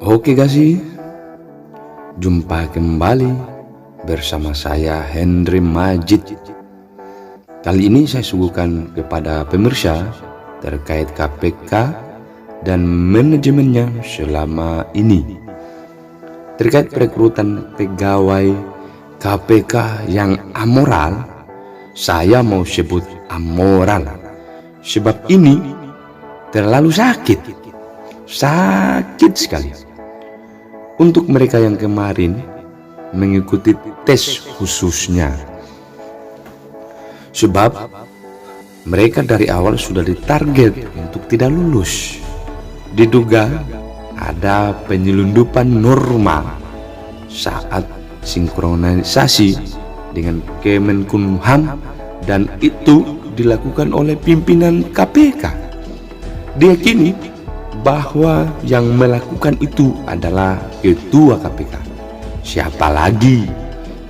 Oke kasih, jumpa kembali bersama saya Henry Majid. Kali ini saya suguhkan kepada pemirsa terkait KPK dan manajemennya selama ini. Terkait perekrutan pegawai KPK yang amoral, saya mau sebut amoral, sebab ini terlalu sakit sekali. Untuk mereka yang kemarin mengikuti tes khususnya, sebab mereka dari awal sudah ditarget untuk tidak lulus. Diduga ada penyelundupan norma saat sinkronisasi dengan Kemenkumham, dan itu dilakukan oleh pimpinan KPK. Diyakini bahwa yang melakukan itu adalah ketua KPK. Siapa lagi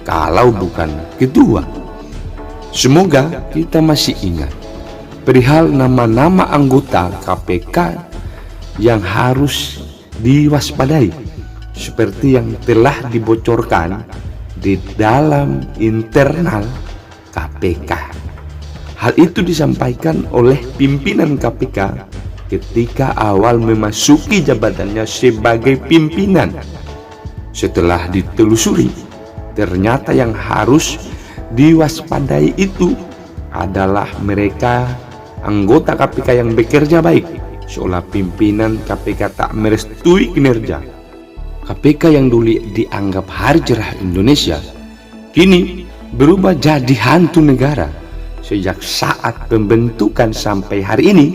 kalau bukan ketua? Semoga kita masih ingat perihal nama-nama anggota KPK yang harus diwaspadai, seperti yang telah dibocorkan di dalam internal KPK. Hal itu disampaikan oleh pimpinan KPK ketika awal memasuki jabatannya sebagai pimpinan. Setelah ditelusuri, ternyata yang harus diwaspadai itu adalah mereka anggota KPK yang bekerja baik, seolah pimpinan KPK tak merestui kinerja. KPK yang dulu dianggap hari cerah Indonesia, kini berubah jadi hantu negara. Sejak saat pembentukan sampai hari ini,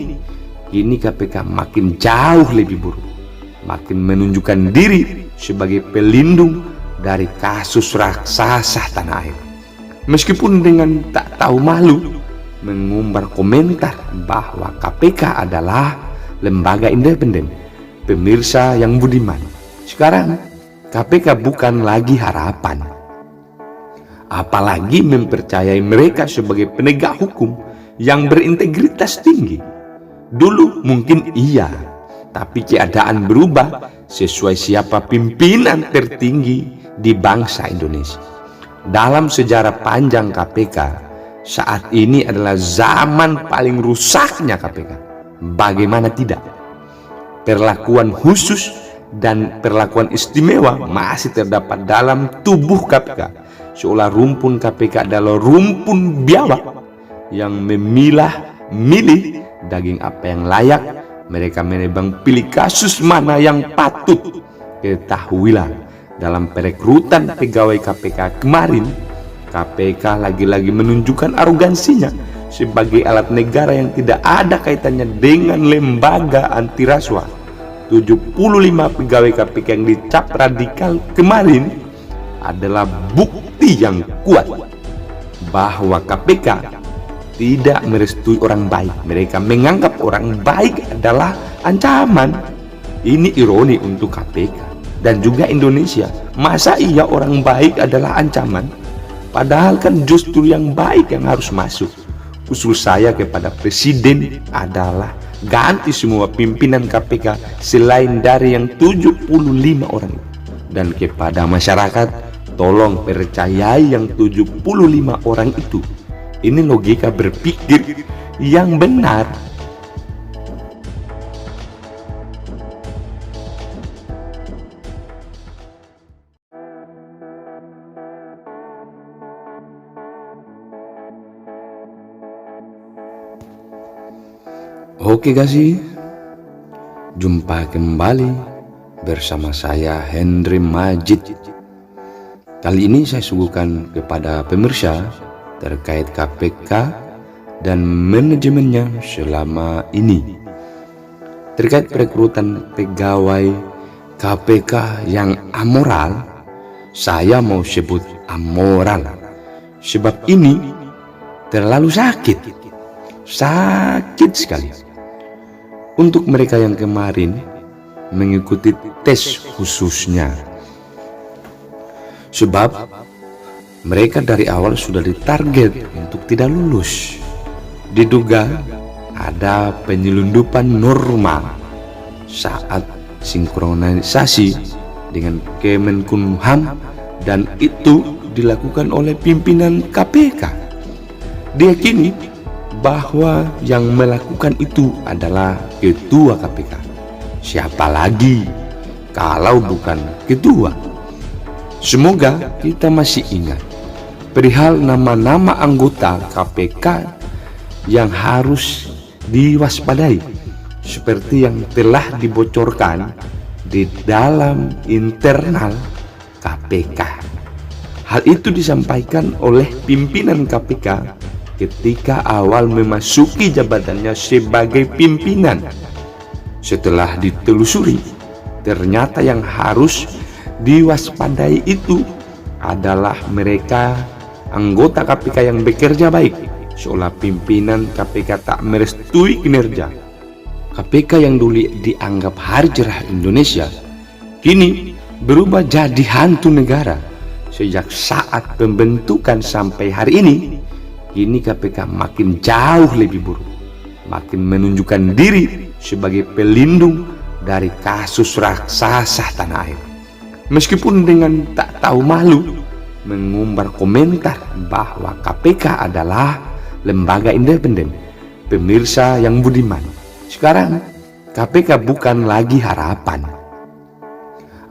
kini KPK makin jauh lebih buruk, makin menunjukkan diri sebagai pelindung dari kasus raksasa tanah air. Meskipun dengan tak tahu malu mengumbar komentar bahwa KPK adalah lembaga independen. Pemirsa yang budiman, sekarang KPK bukan lagi harapan, apalagi mempercayai mereka sebagai penegak hukum yang berintegritas tinggi. Dulu mungkin iya, tapi keadaan berubah sesuai siapa pimpinan tertinggi di bangsa Indonesia. Dalam sejarah panjang KPK, saat ini adalah zaman paling rusaknya KPK. Bagaimana tidak? Perlakuan khusus dan perlakuan istimewa masih terdapat dalam tubuh KPK, seolah rumpun KPK adalah rumpun biawak yang milih daging apa yang layak. Mereka menebang pilih kasus mana yang patut. Ketahuilah, dalam perekrutan pegawai KPK kemarin, KPK lagi-lagi menunjukkan arogansinya sebagai alat negara yang tidak ada kaitannya dengan lembaga anti rasuah. 75 pegawai KPK yang dicap radikal kemarin adalah bukti yang kuat bahwa KPK tidak merestui orang baik. Mereka menganggap orang baik adalah ancaman. Ini ironi untuk KPK dan juga Indonesia. Masa iya orang baik adalah ancaman? Padahal kan justru yang baik yang harus masuk. Usul saya kepada Presiden adalah ganti semua pimpinan KPK selain dari yang 75 orang itu. Dan kepada masyarakat, tolong percayai yang 75 orang itu. Ini logika berpikir yang benar. Oke kasih, jumpa kembali bersama saya Henry Majid. Kali ini saya suguhkan kepada pemirsa terkait KPK dan manajemennya selama ini. Terkait perekrutan pegawai KPK yang amoral, saya mau sebut amoral, sebab ini terlalu sakit sekali. Untuk mereka yang kemarin mengikuti tes khususnya, sebab mereka dari awal sudah ditarget untuk tidak lulus. Diduga ada penyelundupan norma saat sinkronisasi dengan Kemenkumham, dan itu dilakukan oleh pimpinan KPK. Diyakini bahwa yang melakukan itu adalah ketua KPK. Siapa lagi kalau bukan ketua? Semoga kita masih ingat perihal nama-nama anggota KPK yang harus diwaspadai, seperti yang telah dibocorkan di dalam internal KPK. Hal itu disampaikan oleh pimpinan KPK ketika awal memasuki jabatannya sebagai pimpinan. Setelah ditelusuri, ternyata yang harus diwaspadai itu adalah mereka anggota KPK yang bekerja baik, seolah pimpinan KPK tak merestui kinerja. KPK yang dulu dianggap hari cerah Indonesia kini berubah jadi hantu negara. Sejak saat pembentukan sampai hari ini, kini KPK makin jauh lebih buruk, makin menunjukkan diri sebagai pelindung dari kasus raksasa tanah air. Meskipun dengan tak tahu malu mengumbar komentar bahwa KPK adalah lembaga independen. Pemirsa yang budiman, sekarang KPK bukan lagi harapan,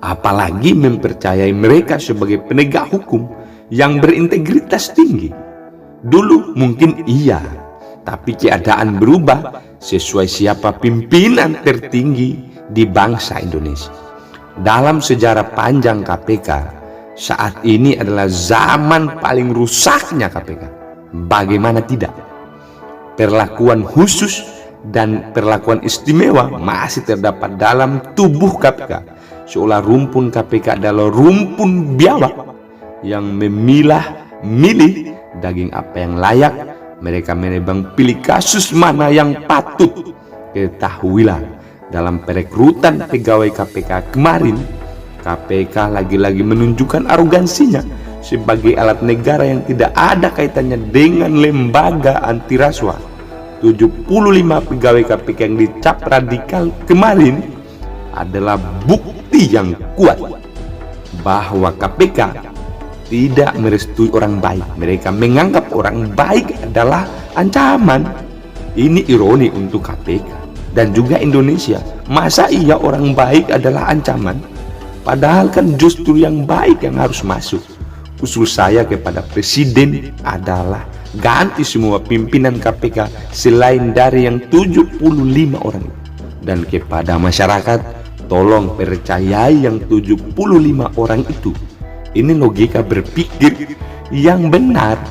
apalagi mempercayai mereka sebagai penegak hukum yang berintegritas tinggi. Dulu mungkin iya, tapi keadaan berubah sesuai siapa pimpinan tertinggi di bangsa Indonesia. Dalam sejarah panjang KPK, saat ini adalah zaman paling rusaknya KPK. Bagaimana tidak? Perlakuan khusus dan perlakuan istimewa masih terdapat dalam tubuh KPK, seolah rumpun KPK adalah rumpun biawak yang milih daging apa yang layak. Mereka menebang pilih kasus mana yang patut. Ketahuilah, dalam perekrutan pegawai KPK kemarin, KPK lagi-lagi menunjukkan arogansinya sebagai alat negara yang tidak ada kaitannya dengan lembaga anti rasuah. 75 pegawai KPK yang dicap radikal kemarin adalah bukti yang kuat bahwa KPK tidak merestui orang baik. Mereka menganggap orang baik adalah ancaman. Ini ironi untuk KPK dan juga Indonesia. Masa iya orang baik adalah ancaman? Padahal kan justru yang baik yang harus masuk. Usul saya kepada Presiden adalah ganti semua pimpinan KPK selain dari yang 75 orang itu. Dan kepada masyarakat, tolong percayai yang 75 orang itu. Ini logika berpikir yang benar.